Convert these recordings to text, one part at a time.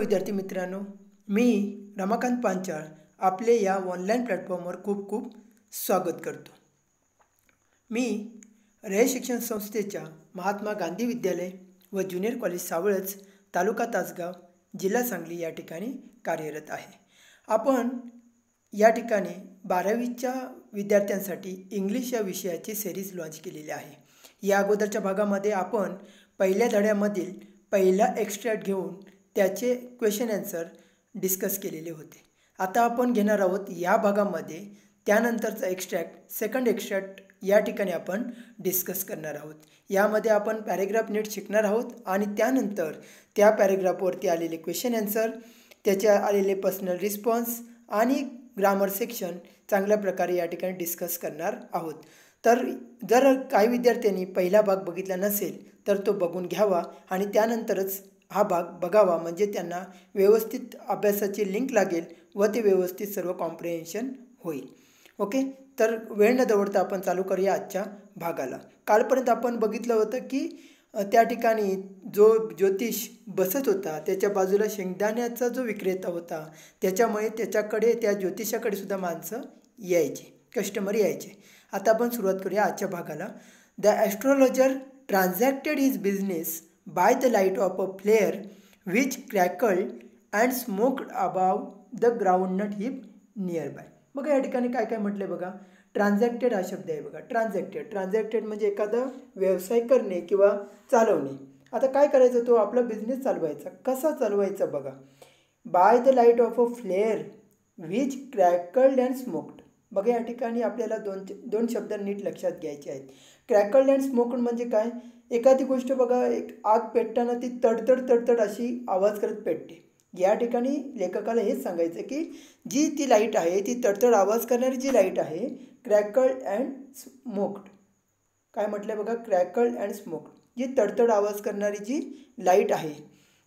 विद्यार्थी मित्रांनो, मी रमाकांत पांचाळ आपले या ऑनलाईन प्लॅटफॉर्मवर खूप खूप स्वागत करतो। मी रयत शिक्षण संस्थेच्या महात्मा गांधी विद्यालय व ज्युनियर कॉलेज सावळज, तालुका तासगाव, जिल्हा सांगली या ठिकाणी कार्यरत आहे। आपण या ठिकाणी 12वीच्या विद्यार्थ्यांसाठी इंग्लिश या विषयाची सिरीज लॉन्च केलेली आहे। या अगोदरच्या भागामध्ये आपण पहिल्या धड्यामधील पहिला एक्स्ट्रॅक्ट घेऊन त्याचे क्वेश्चन आन्सर डिस्कस केलेले होते। आता आपण घेणार आहोत या भागामध्ये त्यानंतरचा एक्स्ट्रॅक्ट, सेकंड एक्स्ट्रॅक्ट या ठिकाणी आपण डिस्कस करणार आहोत। यामध्ये आपण पॅरेग्राफ नीट शिकणार आहोत आणि त्यानंतर त्या पॅरेग्राफवरती आलेले क्वेश्चन आन्सर, त्याचे आलेले पर्सनल रिस्पॉन्स आणि ग्रामर सेक्शन चांगल्या प्रकारे या ठिकाणी डिस्कस करणार आहोत। तर जर काही विद्यार्थ्यांनी पहिला भाग बघितला नसेल तर तो बघून घ्यावा आणि त्यानंतरच हा भाग बघावा, म्हणजे त्यांना व्यवस्थित अभ्यासाची लिंक लागेल व ते व्यवस्थित सर्व कॉम्प्रिहेन्शन होईल। ओके, तर वेळ न दवडता आपण चालू करूया आजच्या भागाला। कालपर्यंत आपण बघितलं होतं की त्या ठिकाणी जो ज्योतिष बसत होता त्याच्या बाजूला शेंगदाण्याचा जो विक्रेता होता, त्याच्यामुळे त्याच्याकडे, त्या ज्योतिषाकडे सुद्धा माणसं यायचे, कस्टमर यायचे। आता आपण सुरुवात करूया आजच्या भागाला। The astrologer transacted his business by the light of a flare which crackled and smoked above the groundnut heap nearby। बघा या ठिकाणी काय काय म्हटलंय बघा, ट्रान्झॅक्टेड हा शब्द आहे बघा। ट्रान्झॅक्टेड म्हणजे एखादा व्यवसाय करणे किंवा चालवणे। आता काय करायचं, तो आपला बिझनेस चालवायचा, कसा चालवायचा बघा। By the light of a flare which crackled and smoked. बघा या ठिकाणी आपल्याला दोन शब्द नीट लक्षात घ्यायचे आहेत। क्रॅकल्ड अँड स्मोक्ड म्हणजे काय, एखादी गोष्ट बघा, एक आग पेटताना ती तडतड अशी आवाज करत पेटते। या ठिकाणी लेखकाला हेच सांगायचं की जी ती लाईट आहे, ती तडतड आवाज करणारी जी लाईट आहे, क्रॅकल्ड अँड स्मोक्ड, काय म्हटलं बघा, क्रॅकल्ड अँड स्मोक्ड, जी तडतड आवाज करणारी जी लाईट आहे,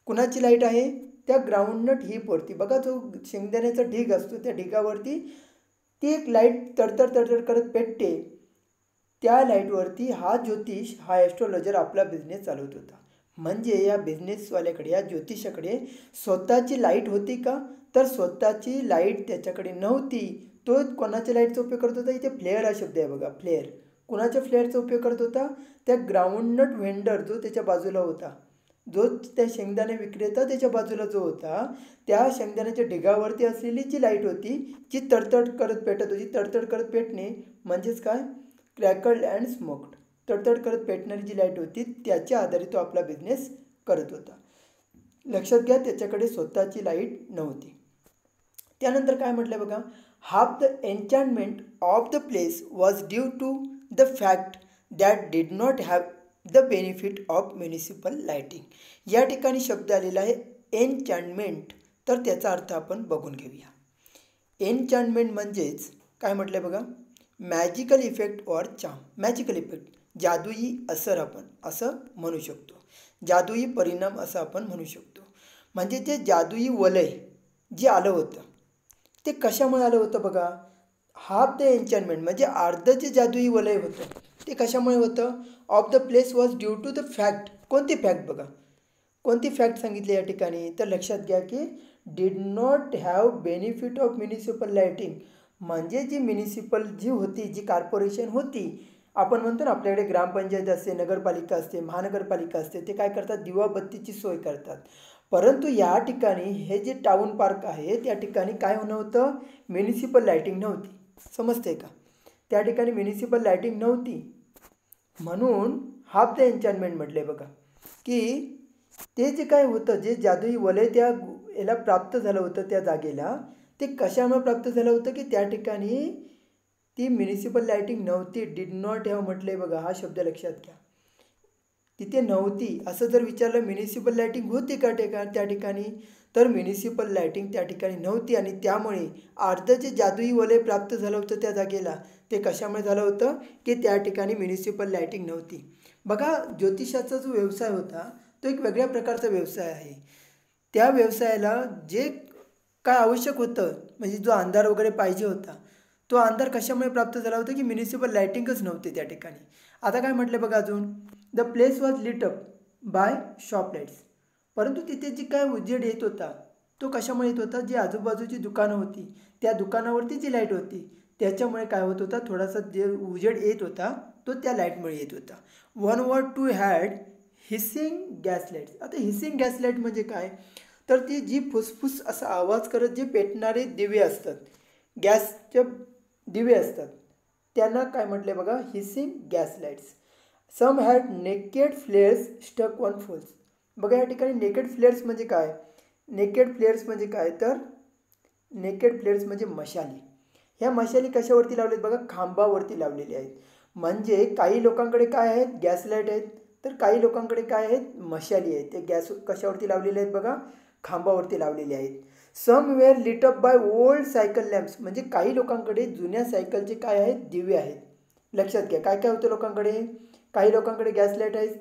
कुणाची लाईट आहे, त्या ग्राउंडनट हीपवरती बघा, जो शेंगदाण्याचा ढीग असतो त्या ढिगावरती ती एक लाईट तडतड करत पेटते। त्या लाईटवरती हा ज्योतिष, हा ॲस्ट्रोलॉजर आपला बिझनेस चालवत होता। म्हणजे या बिझनेसवाल्याकडे, या ज्योतिषाकडे स्वतःची लाईट होती का, तर स्वतःची लाईट त्याच्याकडे नव्हती। तो कोणाच्या लाईटचा उपयोग करत होता, इथे फ्लेअर हा शब्द आहे बघा, फ्लेअर। कुणाच्या फ्लेअरचा उपयोग करत होता, त्या ग्राउंडनट व्हेंडर जो त्याच्या बाजूला होता, जो त्या शेंगदाणे विक्रेता त्याच्या बाजूला जो होता, त्या शेंगदाण्याच्या ढिगावरती असलेली जी लाईट होती, जी तडतड करत पेटत होती। तडतड करत पेटणे म्हणजेच काय, क्रॅकल्ड अँड स्मोक्ड, तडतड करत पेटणारी जी लाईट होती त्याच्या आधारे तो आपला बिझनेस करत होता। लक्षात घ्या, त्याच्याकडे स्वतःची लाईट नव्हती। त्यानंतर काय म्हटलं बघा, half the enchantment of the place was due to the fact that did not have the benefit of municipal lighting. या ठिकाणी शब्द आलेला आहे एन्चॅन्टमेंट, तर त्याचा अर्थ आपण बघून घेऊया। एन्चॅन्टमेंट म्हणजेच काय म्हटलं बघा, magical effect or charm. Magical effect, जादुई असर आपण असं म्हणू शकतो, जादुई परिणाम असं आपण म्हणू शकतो। म्हणजे जे जादुई वलय जे आलं होतं ते कशामुळे आलं होतं बघा, हाफ द एन्चॅन्टमेंट म्हणजे अर्ध जे जादुई वलय होतं ते कशामुळे होतं, of the place was due to the fact. कोणती फॅक्ट बघा, कोणती फॅक्ट सांगितली या ठिकाणी, तर लक्षात घ्या की did not have benefit of municipal lighting. म्हणजे जी म्युनिसिपल जी होती, जी कॉर्पोरेशन होती, आपण म्हणतो ना आपल्याकडे ग्रामपंचायत असते, नगरपालिका असते, महानगरपालिका असते, ते काय करतात, दिवाबत्तीची सोय करतात। परंतु या ठिकाणी हे जे टाउन पार्क आहे त्या ठिकाणी काय नव्हतं, म्युनिसिपल लाईटिंग नव्हती। समजते का, त्या ठिकाणी म्युनिसिपल लाईटिंग नव्हती, म्हणून हाफ द एन्चॅन्टमेंट म्हटले बघा, की ते जे काय होतं, जे जादुई वलय त्या याला प्राप्त झालं होतं त्या जागेला, ते कशामुळे प्राप्त झालं होतं की त्या ठिकाणी ती म्युनिसिपल लाईटिंग नव्हती। डिड नॉट हॅव म्हटले बघा, हा शब्द लक्षात घ्या, तिथे नव्हती। असं जर विचारलं म्युनिसिपल लाईटिंग होती का त्या ठिकाणी, तर म्युनिसिपल लाईटिंग त्या ठिकाणी नव्हती आणि त्यामुळे अर्ध जे जादुई वलय प्राप्त झालं होतं त्या जागेला, ते कशामुळे झालं होतं की त्या ठिकाणी म्युनिसिपल लाईटिंग नव्हती। बघा, ज्योतिषाचा जो व्यवसाय होता तो एक वेगळ्या प्रकारचा व्यवसाय आहे। त्या व्यवसायाला जे काय आवश्यक होतं, म्हणजे जो अंधार वगैरे पाहिजे होता, तो अंधार कशामुळे प्राप्त झाला होता की म्युनिसिपल लाईटिंगच नव्हते त्या ठिकाणी। आता काय म्हटलं बघा अजून, the place was lit up by shop lights. परंतु तिथे जी काय उजेड येत होता तो कशामुळे येत होता, जी आजूबाजूची दुकानं होती त्या दुकानावरती जी लाईट होती त्याच्यामुळे काय होत होता, थोडासा जे उजेड येत होता तो त्या लाईटमुळे येत होता. 1 or 2 had hissing gas lights. आता हिसिंग गॅस लाईट म्हणजे काय, तर ती जी फुसफुस असा आवाज करत जे पेटणारे दिवे असतात, गॅसचे दिवे असतात, त्यांना काय म्हटले बघा, hissing gas lights. Some had naked flares stuck on poles. बघा या ठिकाणी नेकेड फ्लेअर्स म्हणजे काय, नेकेड फ्लेअर्स म्हणजे काय, तर नेकेड फ्लेअर्स म्हणजे मशाली. ह्या मशाली कशावरती लावलेत बघा, खांबावरती लावलेली आहेत. म्हणजे काही लोकांकडे काय आहेत, गॅस लाईट आहेत, तर काही लोकांकडे काय आहेत, मशाली आहेत. ते गॅस कशावरती लावलेले आहेत बघा, खांबावरती लावलेले आहेत. Some were lit up by old cycle lamps. म्हणजे काही लोकांकडे जुन्या सायकलचे काय आहेत, दिवे आहेत. लक्षात घ्या काय काय होतं लोकांकडे, काही लोकांकडे गॅस लाईट आहेत,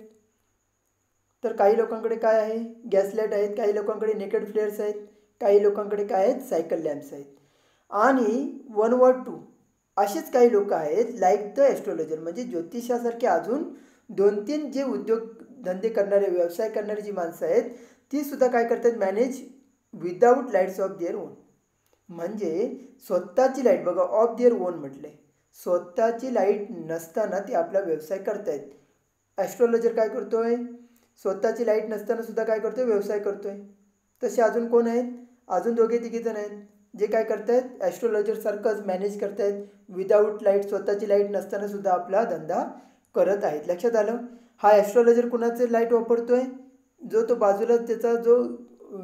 तर काही लोकांकडे काय आहे, गॅस लाईट आहेत, काही लोकांकडे नेकेड फ्लेअर्स आहेत, काही लोकांकडे काय आहेत, सायकल लॅम्प्स आहेत. आणि 1 or 2 असेच काही लोक आहेत लाईक द ॲस्ट्रॉलॉजर. म्हणजे ज्योतिषासारखे अजून 2-3 जे उद्योगधंदे करणारे, व्यवसाय करणारी जी माणसं आहेत ती सुद्धा काय करतात, manage without lights of their own. म्हणजे स्वतःची लाईट बघा, ऑफ देअर ओन म्हटले, स्वतःची लाईट नसताना ते आपला व्यवसाय करतायत. ॲस्ट्रॉलॉजर काय करतोय, स्वतःची लाईट नसताना सुद्धा काय करतोय, व्यवसाय करतोय. तसे अजून कोण आहेत, अजून 2-3 जण आहेत जे काय करतायत, ॲस्ट्रॉलॉजरसारखंच मॅनेज करतायत, विदाऊट लाईट, स्वतःची लाईट नसताना सुद्धा आपला धंदा करत आहेत. लक्षात आलं. हा ॲस्ट्रॉलॉजर कुणाचे लाईट वापरतोय, जो तो बाजूला त्याचा जो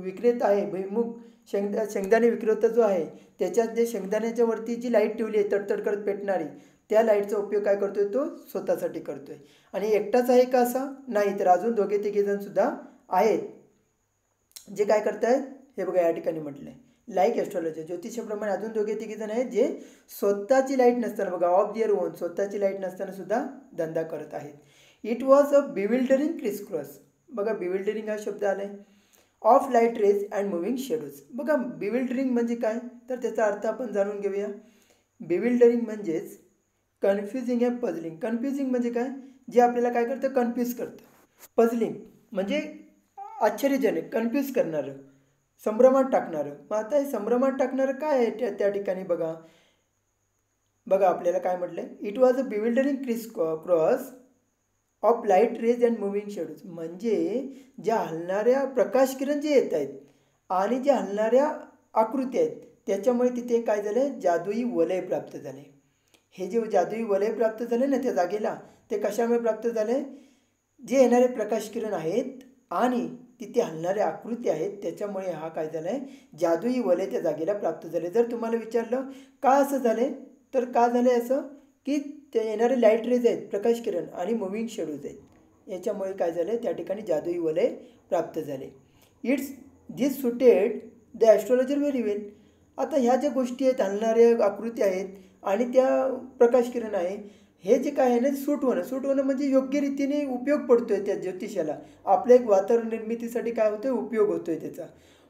विक्रेता आहे, भुईमुग शेंगदाणे विक्रेता जो आहे, त्याच्यात जे शेंगदाण्याच्या वरती जी लाईट ठेवली आहे तडतड करत पेटणारी, त्या लाईटचा उपयोग काय करतोय, तो स्वतःसाठी करतोय. आणि एकटाच आहे का असा, नाही, तर अजून 2-3 जण सुद्धा आहेत जे काय करतायत, हे बघा या ठिकाणी म्हटलंय लाईक ॲस्ट्रॉलॉजर. ज्योतिषाप्रमाणे अजून 2-3 जण आहेत जे स्वतःची लाईट नसताना बघा, ऑफ दिअर ओन, स्वतःची लाईट नसताना सुद्धा धंदा करत आहेत. It was a bewildering crisscross. बघा बिविल्डरिंग हा शब्द आलाय, of light rays and moving shadows. बघा बिविल्डरिंग म्हणजे काय, तर त्याचा अर्थ आपण जाणून घेऊया. बिविल्डरिंग म्हणजेच कन्फ्युजिंग अँड पझलिंग. कन्फ्युजिंग म्हणजे काय, जे आपल्याला काय करतं, कन्फ्यूज करतं. पझलिंग म्हणजे आश्चर्यजनक, कन्फ्यूज करणारं, संभ्रमात टाकणारं. मग आता हे संभ्रमात टाकणारं काय आहे त्या ठिकाणी बघा, बघा आपल्याला काय म्हटलंय, it was a bewildering cross of light rays and moving shadows. म्हणजे ज्या हलणाऱ्या प्रकाश किरण जे येत आहेत आणि ज्या हलणाऱ्या आकृती आहेत त्याच्यामुळे तिथे काय झालं, जादुई वलय प्राप्त झाले. हे जे जादुई वलय प्राप्त झाले ना त्या जागेला, ते कशामुळे प्राप्त झाले, जे येणारे प्रकाश किरण आहेत आणि तिथे हलणाऱ्या आकृती आहेत त्याच्यामुळे हा काय झाला आहे, जादुई वलय त्या जागेला प्राप्त झाले. जर तुम्हाला विचारलं का असं झाले, तर का झालं असं, की ते येणारे लाईट रेज आहेत, प्रकाश किरण, आणि मुव्हिंग शेडोज आहेत, याच्यामुळे काय झालं, त्या ठिकाणी जादुई वलय प्राप्त झाले. It's this suited the astrologer very well. आता ह्या ज्या गोष्टी आहेत, हलणाऱ्या आकृती आहेत आणि त्या प्रकाश किरण आहे, हे जे काय आहे ना, सूट होणं म्हणजे योग्य रीतीने उपयोग पडतोय त्या ज्योतिषाला, आपल्या एक वातावरण निर्मितीसाठी काय होतोय, उपयोग होतोय त्याचा.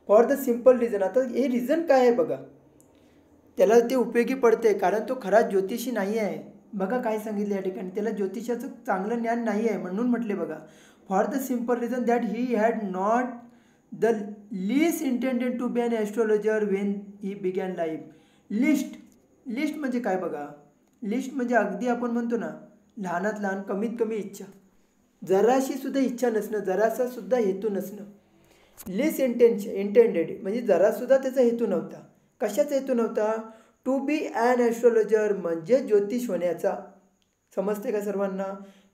For the simple reason. आता हे रिझन काय आहे बघा, त्याला ते उपयोगी पडते कारण तो खरा ज्योतिषी नाही आहे. बघा काय सांगितलं या ठिकाणी, त्याला ज्योतिषाचं चांगलं ज्ञान नाही आहे म्हणून म्हटले बघा, for the simple reason that he had not the least intended to be an astrologer when he began life. List म्हणजे काय बघा, लिस्ट म्हणजे अगदी आपण म्हणतो ना, लहानात लहान कमीत कमी इच्छा, जराशी सुद्धा इच्छा नसणं, जरासा सुद्धा हेतू नसणं. लिस्ट इंटेंडेड म्हणजे जरासुद्धा त्याचा हेतू नव्हता. कशाचा हेतू नव्हता, टू बी ॲन ॲस्ट्रॉलॉजर म्हणजे ज्योतिष होण्याचा. समजते का सर्वांना,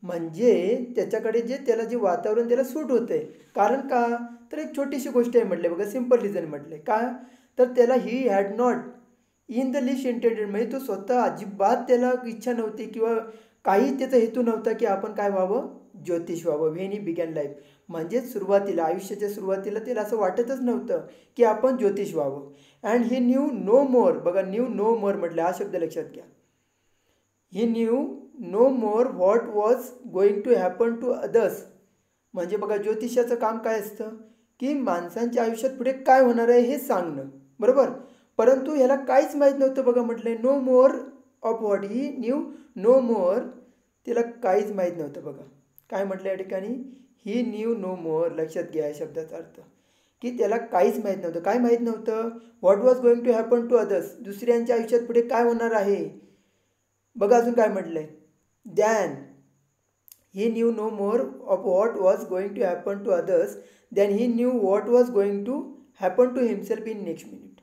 म्हणजे त्याच्याकडे जे त्याला जे वातावरण त्याला सूट होतं आहे. कारण का, तर एक छोटीशी गोष्ट आहे म्हटले बघा, सिम्पल रिझन म्हटले का, तर त्याला ही had not in the list intended, म्हणजे तो स्वतः अजिबात त्याला इच्छा नव्हती किंवा काही त्याचा हेतू नव्हता की आपण काय व्हावं, ज्योतिष व्हावं. व्हेन ही बिगॅन लाईफ म्हणजेच सुरुवातीला, आयुष्याच्या सुरुवातीला त्याला असं वाटतच नव्हतं की आपण ज्योतिष व्हावं. And he knew no more. बघा न्यू नो मोर म्हटलं, हा शब्द लक्षात घ्या. He knew no more what was going to happen to others. म्हणजे बघा ज्योतिषाचं काम काय असतं, की माणसांच्या आयुष्यात पुढे काय होणार आहे हे सांगणं, बरोबर. परंतु ह्याला काहीच माहीत नव्हतं बघा, म्हटलंय no more of what, he knew no more, त्याला काहीच माहीत नव्हतं बघा. काय म्हटलं या ठिकाणी, ही न्यू नो मोर. लक्षात घ्या या शब्दाचा अर्थ, की त्याला काहीच माहीत नव्हतं. काय माहीत नव्हतं? What was going to happen to others, दुसऱ्यांच्या आयुष्यात पुढे काय होणार आहे. बघा अजून काय म्हटलंय, than he knew no more of what was going to happen to others than he knew what was going to happen to himself in next minute.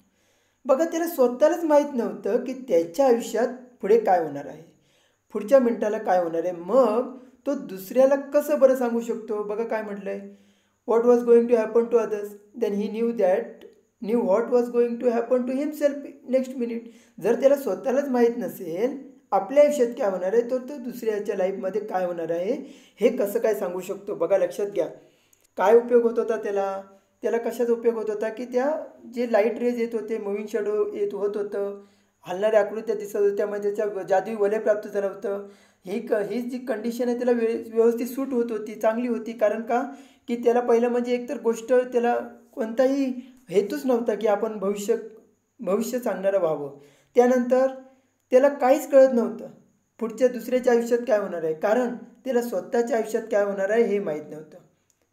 बघा त्याला स्वतःलाच माहीत नव्हतं की त्याच्या आयुष्यात पुढे काय होणार आहे, पुढच्या मिनिटाला काय होणार आहे. मग तो दुसऱ्याला कसं बरं सांगू शकतो. बघा काय म्हटलंय, what was going to happen to others then he knew what was going to happen to himself next minute. जर त्याला स्वतःलाच माहीत नसेल आपल्या आयुष्यात काय होणार आहे, तर तो दुसऱ्याच्या लाईफमध्ये काय होणार आहे हे कसं काय सांगू शकतो. बघा लक्षात घ्या, काय उपयोग होत होता त्याला कशाचा उपयोग होत होता की त्या जे लाईट रेज येत होते, मूव्हिंग शॅडो येत होतं, हलणाऱ्या आकृत्या दिसत होत्या, त्यामध्ये त्याच्या जादुई वलय प्राप्त झालं होतं. ही जी कंडिशन आहे त्याला व्यवस्थित सूट होत होती, चांगली होती. कारण का की त्याला पहिलं म्हणजे एकतर गोष्ट त्याला कोणताही हेतूच नव्हता की आपण भविष्य सांगणारं व्हावं. त्यानंतर त्याला काहीच कळत नव्हतं पुढच्या दुसऱ्याच्या आयुष्यात काय होणार आहे, कारण त्याला स्वतःच्या आयुष्यात काय होणार आहे हे माहीत नव्हतं.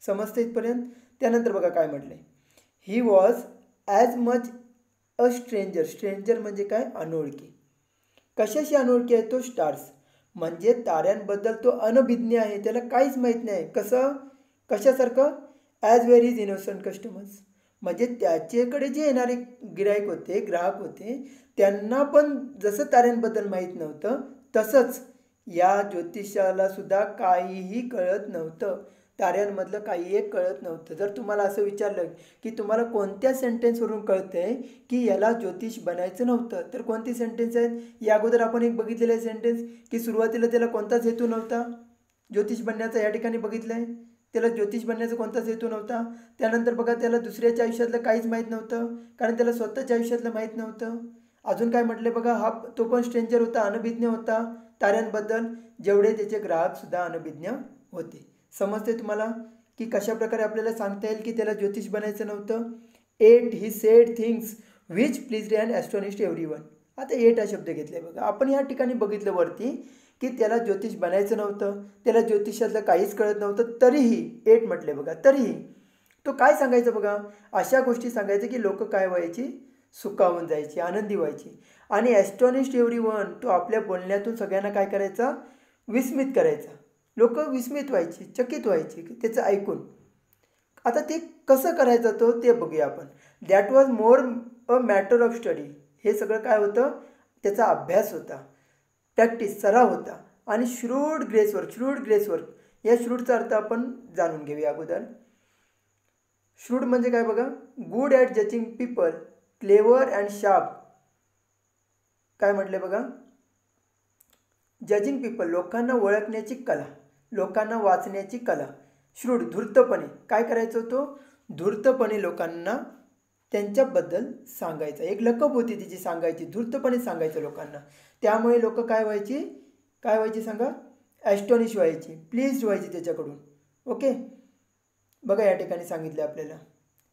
समजतं इथपर्यंत. त्यानंतर बघा काय म्हटलंय, ही was as much a stranger म्हणजे काय, अनोळखी. कशाशी अनोळखी आहे तो, स्टार्स म्हणजे ताऱ्यांबद्दल तो अनभिज्ञ आहे, त्याला काहीच माहीत नाही. कशासारखं, ॲज व्हेरी इनोसंट कस्टमर्स म्हणजे त्याच्याकडे जे येणारे ग्राहक होते त्यांना पण जसं ताऱ्यांबद्दल माहीत नव्हतं तसंच या ज्योतिषाला सुद्धा काहीही कळत नव्हतं, ताऱ्यांमधलं काही एक कळत नव्हतं. जर तुम्हाला असं विचारलं की तुम्हाला कोणत्या सेंटेन्सवरून कळतंय की याला ज्योतिष बनायचं नव्हतं, तर कोणती सेंटेन्स आहेत. या अगोदर आपण एक बघितलेलं आहे सेंटेन्स की सुरुवातीला त्याला कोणताच हेतू नव्हता ज्योतिष बनण्याचा, या ठिकाणी बघितलं आहे त्याला ज्योतिष बनण्याचा कोणताच हेतू नव्हता. त्यानंतर बघा त्याला दुसऱ्याच्या आयुष्यातलं काहीच माहीत नव्हतं कारण त्याला स्वतःच्या आयुष्यातलं माहीत नव्हतं. अजून काय म्हटलं बघा, तो पण स्ट्रेंजर होता, अनभिज्ञ होता ताऱ्यांबद्दल, जेवढे त्याचे ग्राहकसुद्धा अनभिज्ञ होते. समजते तुम्हाला की कशाप्रकारे आपल्याला सांगता येईल की त्याला ज्योतिष बनायचं नव्हतं. 8 he said things which pleased and astonished everyone. आता 8 हा शब्द घेतला आहे बघा. आपण या ठिकाणी बघितलं वरती की त्याला ज्योतिष बनायचं नव्हतं, त्याला ज्योतिषातलं काहीच कळत नव्हतं, तरीही 8 म्हटले बघा. तरीही तो काय सांगायचं बघा, अशा गोष्टी सांगायचं की लोक काय व्हायची, सुखावून जायची, आनंदी व्हायची. आणि ॲस्टॉनिश्ड एव्हरीवन, तो आपल्या बोलण्यातून सगळ्यांना काय करायचा, विस्मित करायचा. लोक विस्मित व्हायची, चकित व्हायची त्याचं ऐकून. आता ते कसं करायचं तो ते बघूया आपण. That was more a matter of study. हे सगळं काय होतं, त्याचा अभ्यास होता, प्रॅक्टिस, सराव होता. आणि श्रूड ग्रेसवर्क, या श्रूडचा अर्थ आपण जाणून घेऊया अगोदर. श्रूड म्हणजे काय बघा, good at judging people, clever and sharp. काय म्हटले बघा, जजिंग पीपल लोकांना ओळखण्याची कला, लोकांना वाचण्याची कला. श्रूड धूर्तपणे काय करायचं, तो धूर्तपणे लोकांना त्यांच्याबद्दल सांगायचं. एक लकब होती तिची सांगायची, धूर्तपणे सांगायचं लोकांना. त्यामुळे लोक काय व्हायची सांगा, ॲस्टॉनिश व्हायची, प्लीज्ड व्हायची त्याच्याकडून. ओके, बघा या ठिकाणी सांगितलं आपल्याला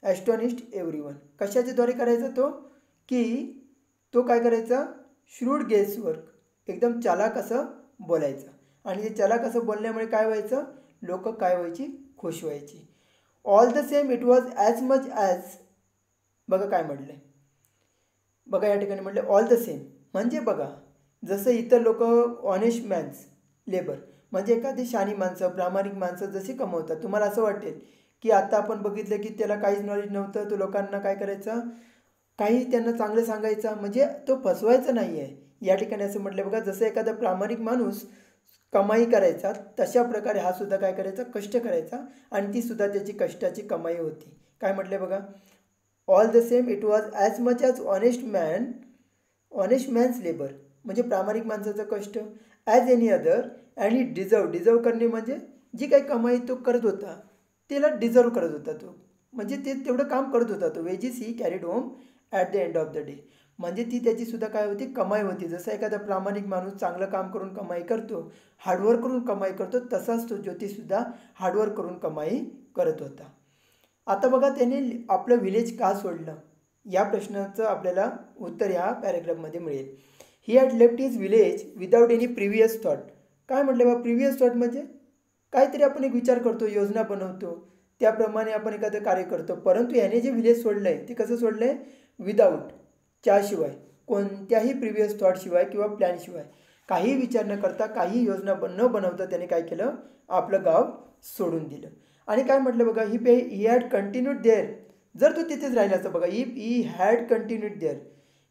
ॲस्टॉनिश्ड एव्हरीवन. कशाच्याद्वारे करायचा तो, की तो काय करायचा, श्रूड गेसवर्क, एकदम चालाक असं बोलायचं. आणि हे चालाक असं बोलण्यामुळे काय व्हायचं, लोक काय व्हायची, खुश व्हायची. All the same it was as much as. बघा काय म्हटलंय बघा या ठिकाणी म्हटलं ऑल द सेम म्हणजे बघा जसं इतर लोक ऑनेस्ट मॅन्स लेबर म्हणजे एखादी शानी माणसं, प्रामाणिक माणसं जशी कमवतात. तुम्हाला असं वाटेल की आता आपण बघितलं की त्याला काहीच नॉलेज नव्हतं, तो लोकांना काय करायचा, काही त्यांना चांगलं सांगायचा, म्हणजे तो फसवायचा नाही आहे. या ठिकाणी असं म्हटलं बघा, जसं एखादा प्रामाणिक माणूस कमाई करायचा तशा प्रकारे हा सुद्धा काय करायचा, कष्ट करायचा आणि ती सुद्धा त्याची कष्टाची कमाई होती. काय म्हटले बघा, all the same it was as much as honest man's labour म्हणजे प्रामाणिक माणसाचं कष्ट, ॲज एनी अदर. आणि डिझर्व करणे म्हणजे जी काही कमाई तो करत होता त्याला डिझर्व करत होता तो, म्हणजे ते तेवढं काम करत होता तो. Wedges he carried home at the end of the day, म्हणजे ती त्याची सुद्धा काय होती, कमाई होती. जसं एखादा प्रामाणिक माणूस चांगलं काम करून कमाई करतो, हार्डवर्क करून कमाई करतो, तसाच तो ज्योतिषसुद्धा हार्डवर्क करून कमाई करत होता. आता बघा त्याने आपलं विलेज का सोडलं, या प्रश्नाचं आपल्याला उत्तर ह्या पॅरेग्राफमध्ये मिळेल. ही had left his village without any previous thought. काय म्हटलं बा, प्रिव्हियस थॉट म्हणजे काहीतरी आपण एक विचार करतो, योजना बनवतो, त्याप्रमाणे आपण एखादं कार्य करतो. परंतु याने जे विलेज सोडलं आहे ते कसं सोडलं आहे? विदाऊट, त्याशिवाय, कोणत्याही प्रिव्हियस थॉटशिवाय किंवा प्लॅनशिवाय, काही विचार न करता, काही योजना न बनवता त्याने काय केलं? आपलं गाव सोडून दिलं. आणि काय म्हटलं बघा, ही हॅड कंटिन्यूड देअर. जर तो तिथेच राहिला असता बघा, ही हॅड कंटिन्यूड देअर,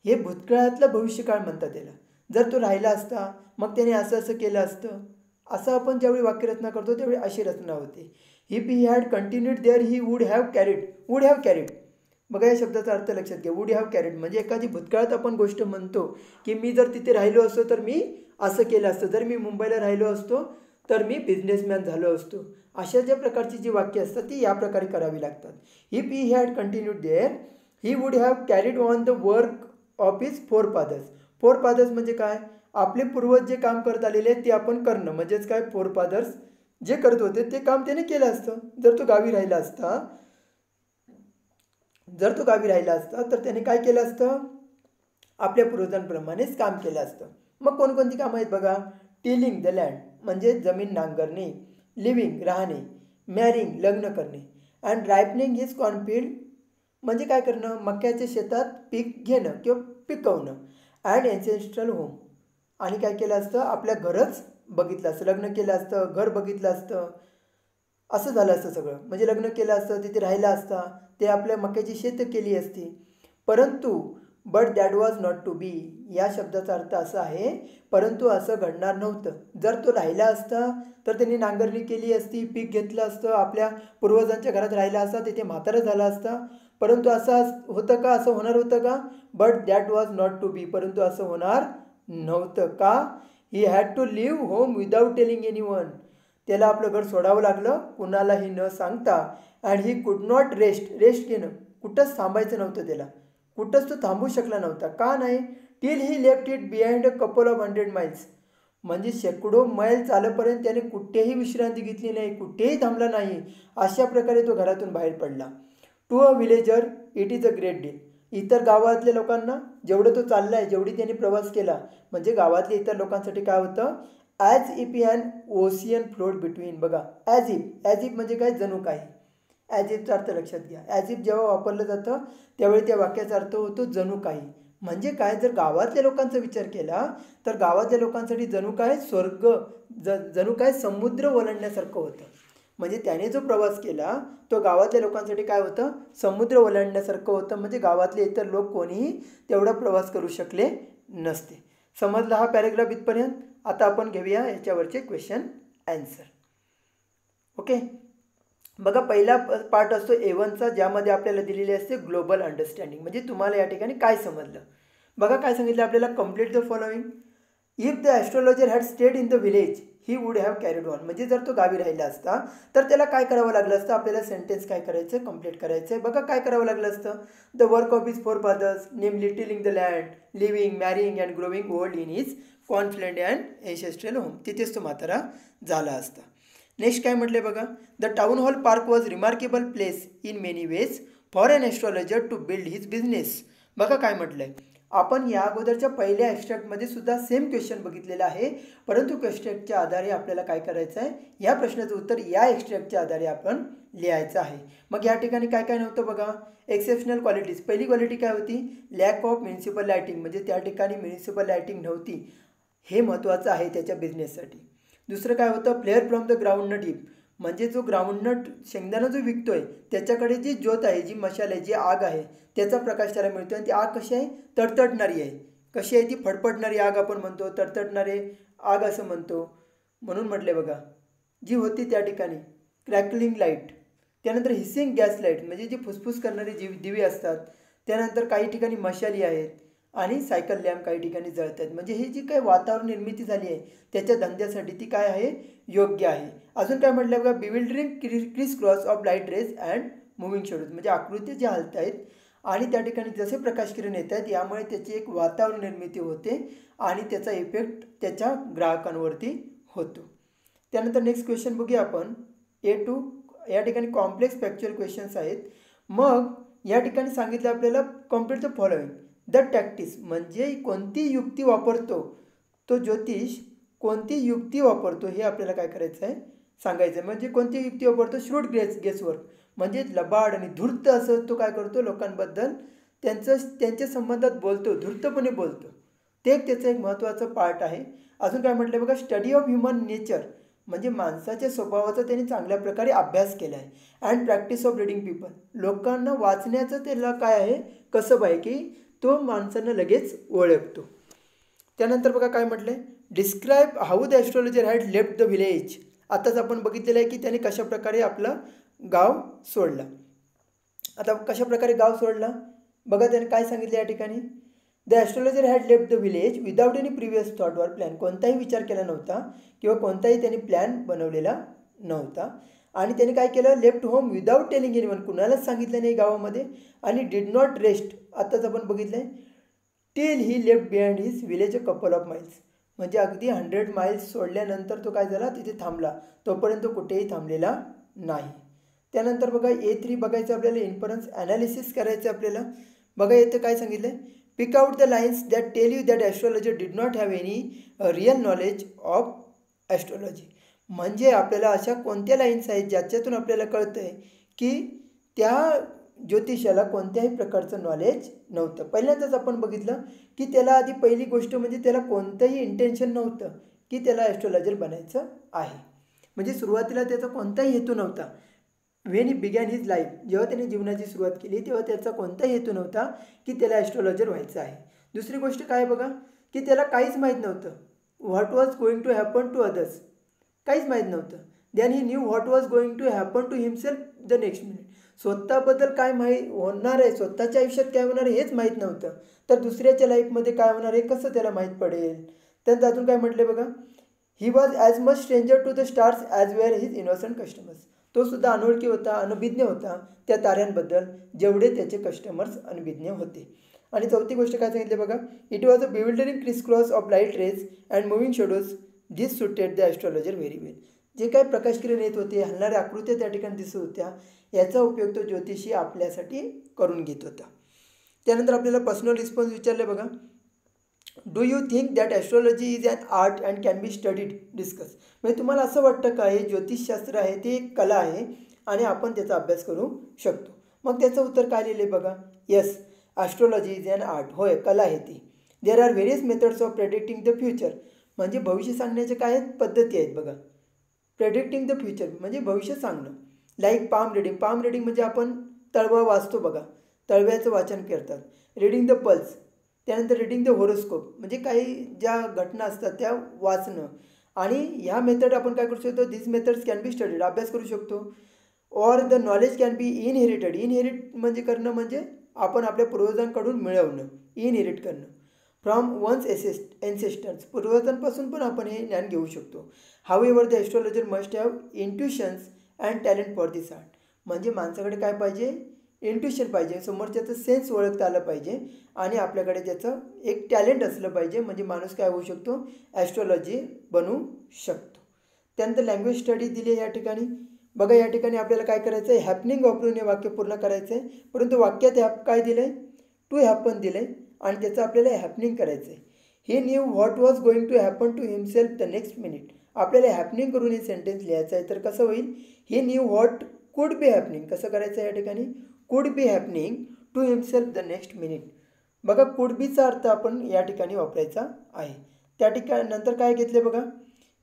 हे भूतकाळातलं भविष्यकाळ म्हणतात त्याला. जर तो राहिला असता मग त्याने असं असं केलं असतं. असं आपण ज्यावेळी वाक्यरचना करतो त्यावेळी अशी रचना होते. If he had continued there he would have carried. बघा या शब्दाचा अर्थ लक्षात घ्या. वूड हॅव कॅरिड म्हणजे एखादी भूतकाळात आपण गोष्ट म्हणतो की मी जर तिथे राहिलो असतो तर मी असं केलं असतं, जर मी मुंबईला राहिलो असतो तर मी बिझनेसमॅन झालो असतो. अशा ज्या प्रकारची जी वाक्य असतात ती या प्रकारे करावी लागतात. If he had continued there he would have carried on the work of his forefathers. Forefathers म्हणजे काय? आपले पूर्वज जे काम करत आलेले ते आपण करणं, म्हणजेच काय? फोरफादर्स जे करत होते ते काम त्याने केलं असतं. जर तो गावी राहिला असता तर त्याने काय केलं असतं? आपल्या पूर्वजांप्रमाणेच काम केलं असतं. मग कोणकोणती कामं आहेत बघा? टिलिंग द लँड म्हणजे जमीन नांगरणे, लिव्हिंग राहणे, मॅरिंग लग्न करणे, अँड रायपनिंग हिज कॉर्नफील्ड म्हणजे काय करणं? मक्याच्या शेतात पीक घेणं किंवा पिकवणं, अँड एन्सेस्ट्रल होम आणि काय केलं असतं? आपल्या घरच बघितलं असतं, लग्न केलं असतं, घर बघितलं असतं, असं झालं असतं सगळं. म्हणजे लग्न केलं असतं, तिथे राहिला असता, ते आपल्या मक्याची शेतं केली असती. परंतु but that was not to be, या शब्दाचा अर्थ असा आहे परंतु असं घडणार नव्हतं. जर तो राहिला असता तर त्यांनी नांगरणी केली असती, पीक घेतलं असतं, आपल्या पूर्वजांच्या घरात राहिला असता, तिथे म्हातारा झाला असता. परंतु असं होतं का? असं होणार होतं का? But that was not to be, परंतु असं होणार नव्हतं. का? He had to leave home without telling anyone, त्याला आपलं घर सोडावं लागलं कुणालाही न सांगता. And he could not rest घेणं, कुठंच थांबायचं नव्हतं त्याला, कुठंच तो थांबू शकला नव्हता. का नाही? Till he left it behind a couple of 100 miles, म्हणजे शेकडो मैल चालपर्यंत त्याने कुठेही विश्रांती घेतली नाही, कुठेही थांबला नाही. अशा प्रकारे तो घरातून बाहेर पडला. To a villager it is a great deal, इतर गावातल्या लोकांना जेवढं तो चाललाय, जेवढी त्यांनी प्रवास केला, म्हणजे गावातल्या इतर लोकांसाठी काय होतं? As if an ocean float between. बघा ॲज इफ म्हणजे काय? जणू काही. ॲज इफचा अर्थ लक्षात घ्या. ॲज इफ जेव्हा वापरलं जातं त्यावेळी त्या वाक्याचा अर्थ होतो जणू काही. म्हणजे काय? जर गावातल्या लोकांचा विचार केला तर गावातल्या लोकांसाठी जणू काय स्वर्ग, जणू काय समुद्र ओलांडण्यासारखं होतं. म्हणजे त्याने जो प्रवास केला तो गावातल्या लोकांसाठी काय होतं? समुद्र ओलांडण्यासारखं होतं. म्हणजे गावातले इतर लोक कोणीही तेवढा प्रवास करू शकले नसते. समजला हा पॅरेग्राफ इथपर्यंत? आता आपण घेऊया याच्यावरचे क्वेश्चन ॲन्सर. ओके, बघा पहिला पार्ट असतो A1चा, ज्यामध्ये आपल्याला दिलेली असते ग्लोबल अंडरस्टँडिंग. म्हणजे तुम्हाला या ठिकाणी काय समजलं? बघा काय सांगितलं आपल्याला? Complete the following. If the astrologer had stayed in the village he would have carried on. म्हणजे जर तो गावी राहिला असता तर त्याला काय करावं लागलं असतं? आपल्याला सेंटेन्स काय करायचं? कंप्लीट करायचं आहे. बघा काय करावं लागलं असतं? The work of his forefathers namely tilling the land, living, marrying and growing old in his cornfield and ancestral home. तिथेच तो म्हातारा झाला असता. नेक्स्ट काय म्हटले बघा? The town hall park was remarkable place in many ways for an astrologer to build his business. बघा काय म्हटलंय? आपण या अगोदरच्या पहिल्या एक्स्ट्रॅक्टमध्ये सुद्धा सेम क्वेश्चन बघितलेला आहे, परंतु क्वेश्चनच्या आधारे आपल्याला काय करायचं आहे? या प्रश्नाचं उत्तर या एक्स्ट्रॅक्टच्या आधारे आपण लिहायचं आहे. मग या ठिकाणी काय काय नव्हतं बघा? Exceptional qualities. पहिली क्वालिटी काय होती? लॅक ऑफ म्युनिसिपल लायटिंग, म्हणजे त्या ठिकाणी म्युनिसिपल लायटिंग नव्हती. हे महत्त्वाचं आहे त्याच्या बिझनेससाठी. दुसरं काय होतं? Flare from the groundnut heap, म्हणजे जो ग्राउंडनट शेंगदाणा जो विकतोय त्याच्याकडे जी ज्योत आहे, जी मशाल आहे, जी आग आहे, त्याचा प्रकाश त्याला मिळतो. आणि ती आग कशी आहे? तडतडणारी आहे. कशी आहे ती? फडफडणारी आग आपण म्हणतो, तडतडणारे आग असं म्हणतो. म्हणून म्हटले बघा, जी होती त्या ठिकाणी क्रॅकलिंग लाईट, त्यानंतर हिसिंग गॅस लाईट म्हणजे जी फुसफुस करणारे दिवे असतात, त्यानंतर काही ठिकाणी मशाली आहेत आणि सायकल लॅम्प काही ठिकाणी जळत आहेत. म्हणजे ही जी काही वातावरण निर्मिती झाली आहे त्याच्या धंद्यासाठी ती काय आहे? योग्य आहे. अजून काय म्हटलं बघा? Bewildering criss cross of light rays and moving shadows, म्हणजे आकृती जे हलत आहेत आणि त्या ठिकाणी जसे प्रकाश किरण येत आहेत यामुळे त्याची एक वातावरण निर्मिती होते आणि त्याचा इफेक्ट त्याच्या ग्राहकांवरती होतो. त्यानंतर नेक्स्ट क्वेश्चन बघूया आपण. A2 या ठिकाणी कॉम्प्लेक्स फॅक्च्युअल क्वेश्चन्स आहेत. मग या ठिकाणी सांगितलं आपल्याला complete the following. The tactics म्हणजे कोणती युक्ती वापरतो तो ज्योतिष, कोणती युक्ती वापरतो हे आपल्याला काय करायचं आहे? सांगायचं आहे. म्हणजे कोणती युक्ती वापरतो? श्रूड गेसवर्क म्हणजे लबाड आणि धूर्त असं तो काय करतो, लोकांबद्दल त्यांच्या संबंधात बोलतो, धूर्तपणे बोलतो. ते त्याचं एक महत्त्वाचं पार्ट आहे. अजून काय म्हटलं बघा, स्टडी ऑफ ह्युमन नेचर म्हणजे माणसाच्या स्वभावाचा त्यांनी चांगल्या प्रकारे अभ्यास केला आहे. And practice of reading people, लोकांना वाचण्याचं त्याला काय आहे, कसब आहे की तो माणसांना लगेच ओळखतो. त्यानंतर बघा काय म्हटलं, describe how the astrologer had left the village. आताच आपण बघितलेलं आहे की त्याने कशाप्रकारे आपलं गाव सोडला. आता कशाप्रकारे गाव सोडला बघा, त्याने काय सांगितलं या ठिकाणी, the astrologer had left the village without any previous thought or plan. कोणताही विचार केला नव्हता किंवा कोणताही त्यांनी प्लॅन बनवलेला नव्हता. आणि त्याने काय केलं, left home without telling anyone, कुणालाच सांगितलं नाही गावामध्ये. आणि डिड नॉट रेस्ट, आत्ताच आपण बघितलं आहे, till he left behind his village a couple of miles. म्हणजे अगदी 100 माइल्स सोडल्यानंतर तो काय झाला, तिथे थांबला. तोपर्यंत कुठेही थांबलेला नाही. त्यानंतर बघा A3 बघायचं आपल्याला, इन्फरन्स ॲनालिसिस करायचं आपल्याला. बघा इथं काय सांगितलं आहे, pick out the lines that tell you that astrologer did not have any real knowledge of astrology. म्हणजे आपल्याला अशा कोणत्या लाईन्स आहेत ज्याच्यातून आपल्याला कळतं आहे की त्या ज्योतिषाला कोणत्याही प्रकारचं नॉलेज नव्हतं. पहिल्यांदाच आपण बघितलं की त्याला आधी पहिली गोष्ट म्हणजे त्याला कोणतंही इंटेन्शन नव्हतं की त्याला ॲस्ट्रॉलॉजर बनायचं आहे. म्हणजे सुरुवातीला त्याचा कोणताही हेतू नव्हता. When he begin his life, जेव्हा त्याने जीवनाची सुरुवात केली तेव्हा त्याचा कोणताही हेतू नव्हता की त्याला ॲस्ट्रॉलॉजर व्हायचं आहे. दुसरी गोष्ट काय बघा, की त्याला काहीच माहीत नव्हतं what was going to happen to others, काहीच माहीत नव्हतं. Then he knew what was going to happen to himself the next minute. स्वतःबद्दल काय होणार आहे, स्वतःच्या आयुष्यात काय होणार आहे हेच माहीत नव्हतं, तर दुसऱ्याच्या लाईफमध्ये काय होणार आहे कसं त्याला माहीत पडेल. त्यानंतर अजून काय म्हटले बघा, he was as much stranger to the stars as were his innocent customers. तो सुद्धा अनोळखी होता, अनभिज्ञ होता त्या ताऱ्यांबद्दल जेवढे त्याचे कस्टमर्स अनभिज्ञ होते. आणि चौथी गोष्ट काय सांगितली बघा, it was a bewildering criss cross of light rays and moving shadows this suited the astrologer very well. जे काही प्रकाशकिरण येत होते, हलणाऱ्या आकृत्या त्या ठिकाणी दिसत होत्या, याचा उपयोग तो ज्योतिषी आपल्यासाठी करून घेत होता. त्यानंतर आपल्याला पर्सनल रिस्पॉन्स विचारले बघा, do you think that astrology is an art and can be studied discuss. म्हणजे तुम्हाला असं वाटतं का हे ज्योतिषशास्त्र आहे ते एक कला आहे आणि आपण त्याचा अभ्यास करू शकतो. मग त्याचं उत्तर काय लिहिले बघा, yes astrology is an art. होय, कला आहे ती. There are various methods of predicting the future. म्हणजे भविष्य सांगण्याच्या काय आहेत पद्धती आहेत बघा. प्रेडिक्टिंग द फ्युचर म्हणजे भविष्य सांगणं. Like palm reading. Palm reading म्हणजे आपण तळवा वाचतो बघा, तळव्याचं वाचन करतात. Reading the pulse. त्यानंतर रिडिंग द होरोस्कोप म्हणजे काही ज्या घटना असतात त्या वाचणं. आणि ह्या मेथड आपण काय करू शकतो, दिस मेथड्स कॅन बी स्टडीड, अभ्यास करू शकतो. Or the knowledge can be inherited. Inherit म्हणजे करणं म्हणजे आपण आपल्या पूर्वजांकडून मिळवणं, इनहेरिट करणं. फ्रॉम वन्स एन्सेस्टर्स, पूर्वजांपासून पण आपण हे ज्ञान घेऊ शकतो. However the astrologer must have intuitions and talent for this art. म्हणजे माणसाकडे काय पाहिजे, इंट्युशन पाहिजे, समोरच्याचं सेन्स ओळखता आलं पाहिजे आणि आपल्याकडे त्याचं एक टॅलेंट असलं पाहिजे. म्हणजे माणूस काय होऊ शकतो, ॲस्ट्रॉलॉजी बनवू शकतो. त्यानंतर लँग्वेज स्टडी दिली या ठिकाणी बघा. या ठिकाणी आपल्याला काय करायचं आहे, हॅपनिंग वापरून हे वाक्य पूर्ण करायचं आहे. परंतु वाक्यात काय दिलं आहे, टू हॅपन दिलं आहे आणि त्याचं आपल्याला हॅपनिंग करायचं आहे. He knew what was going to happen to himself the next minute. आपल्याला हॅपनिंग करून हे सेंटेन्स लिहायचं आहे. तर कसं होईल, ही न्यू व्हॉट कुड बी हॅपनिंग. कसं करायचं आहे या ठिकाणी, could be happening to himself the next minute. बघा कुड बीचा अर्थ आपण या ठिकाणी वापरायचा आहे. त्या ठिकाणी नंतर काय घेतले बघा,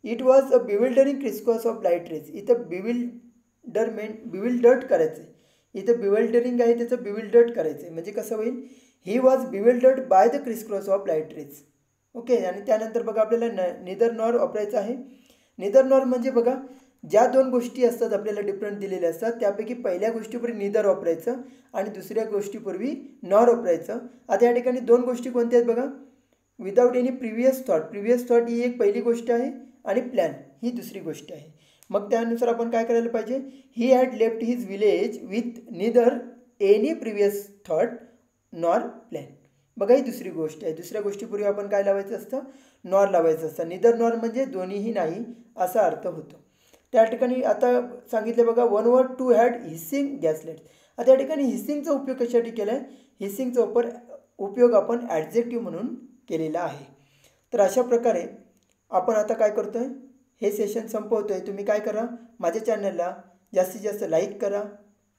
it was a bewildering crisscross of light rays. इथं बिविल्डर्ड करायचं आहे. इथं बिविल्डरिंग आहे त्याचं बिविल्डर्ड करायचं आहे. म्हणजे कसं होईल, he was bewildered by the crisscross of light raise. Okay. आणि त्यानंतर बघा आपल्याला निदर नॉर वापरायचं आहे. निदर नॉर म्हणजे बघा ज्या दोन गोष्टी असतात आपल्याला डिफरंट दिलेल्या असतात त्यापैकी पहिल्या गोष्टीपूर्वी निदर वापरायचं आणि दुसऱ्या गोष्टीपूर्वी नॉर वापरायचं. आता या ठिकाणी दोन गोष्टी कोणत्या आहेत बघा, without any previous thought. Previous thought ही एक पहिली गोष्ट आहे आणि प्लॅन ही दुसरी गोष्ट आहे. मग त्यानुसार आपण काय करायला पाहिजे, he had left his village with neither any previous thought nor plan. बघा ही दुसरी गोष्ट आहे. दुसऱ्या गोष्टीपूर्वी आपण काय लावायचं असतं, नॉर लावायचं असतं. निदर नॉर म्हणजे दोन्हीही नाही असा अर्थ होतो. त्या ठिकाणी आता सांगितलं बघा, 1 or 2 हॅड हिसिंग गॅसलाईट्स. आता या ठिकाणी हिसिंगचा उपयोग कशासाठी केला आहे, हिसिंगचा उपयोग आपण ॲडजेक्टिव्ह म्हणून केलेला आहे. तर अशा प्रकारे आपण आता काय करतो आहे, हे सेशन संपवतो आहे. तुम्ही काय करा, माझ्या चॅनलला जास्तीत जास्त लाईक करा,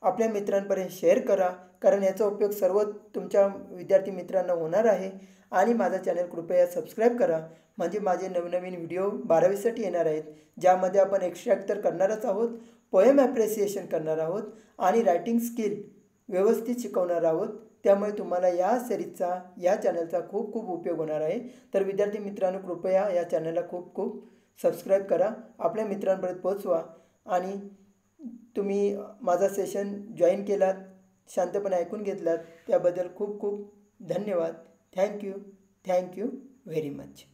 आपल्या मित्रांपर्यंत शेअर करा, कारण याचा उपयोग सर्व तुमच्या विद्यार्थी मित्रांना होणार आहे. आणि माझा चॅनल कृपया सबस्क्राईब करा, म्हणजे माझे नवनवीन व्हिडिओ 12वीसाठी येणार आहेत, ज्यामध्ये आपण एक्स्ट्रॅक्ट तर करणारच आहोत, पोएम ॲप्रिसिएशन करणार आहोत आणि रायटिंग स्किल व्यवस्थित शिकवणार आहोत. त्यामुळे तुम्हाला या सिरीजचा, या चॅनलचा खूप खूप उपयोग होणार आहे. तर विद्यार्थी मित्रांनो, कृपया या चॅनलला खूप खूप सबस्क्राईब करा, आपल्या मित्रांपर्यंत पोहोचवा. आणि तुम्ही माझा सेशन जॉईन केलात, शांतपणे ऐकून घेतलात, त्याबद्दल खूप खूप धन्यवाद. Thank you very much.